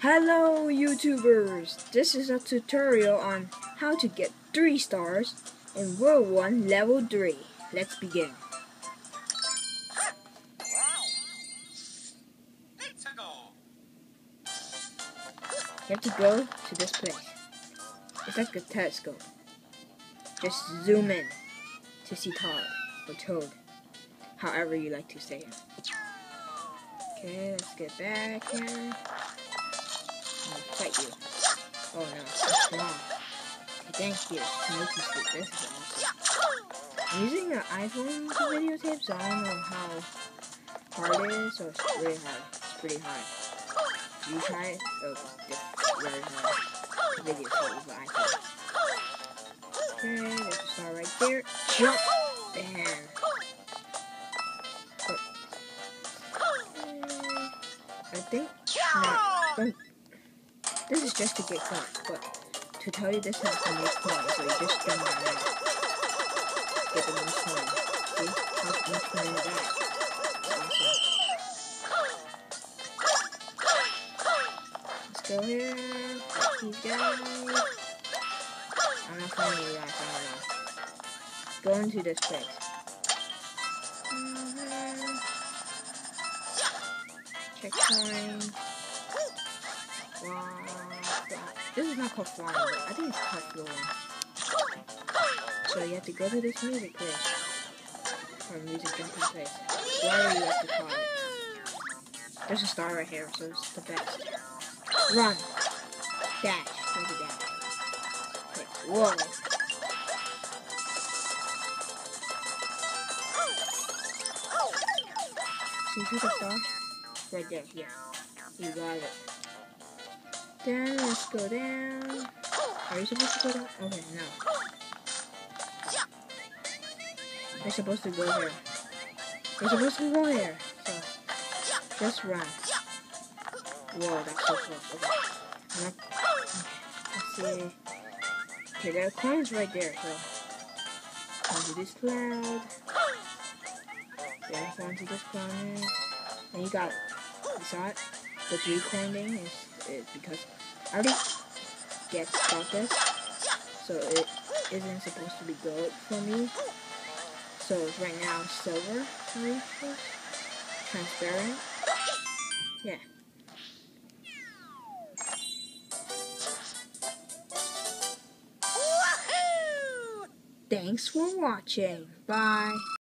Hello YouTubers! This is a tutorial on how to get 3 stars in World 1 Level 3. Let's begin. You have to go to this place. It's like a telescope. Just zoom in to see Todd or Toad, however you like to say it. Okay, let's get back here. I'll fight you. Oh no, that's wrong. Okay, thank you. Multi-sleep. This is awesome. I'm using an iPhone to videotape, so I don't know how hard it is, so it's really hard. It's pretty hard. You try it? Oh, it's very hard to videotape with the iPhone. Okay, there's a star right there. Jump! And I think no. This is just to get coins, but to tell you this has the most coins, so you just jump on it. Get the most coins. See? How much coin is that? Awesome. Let's go here. Fight these guys. I'm not finding you guys, I don't know. Go into this place. Checkpoint. Wow. This is not called flying, but I think it's called floating. So you have to go to this music place. Or music jumping place. Whatever you have to call it. There's a star right here, so it's the best. Run. Dash. Maybe dash. Okay. Whoa. See the star? Right there, yeah. You got it. Then let's go down. Are you supposed to go down? Okay, no. You're supposed to go here. You're supposed to go here. So, just run. Whoa, that's so close. Okay. Let's see. Okay, there are coins right there, so. Onto this cloud. Then onto this corner. And you got it. You saw it? The 3 coin thing is because I already got this, so it isn't supposed to be gold for me. So right now it's silver, transparent. Yeah. Thanks for watching. Bye.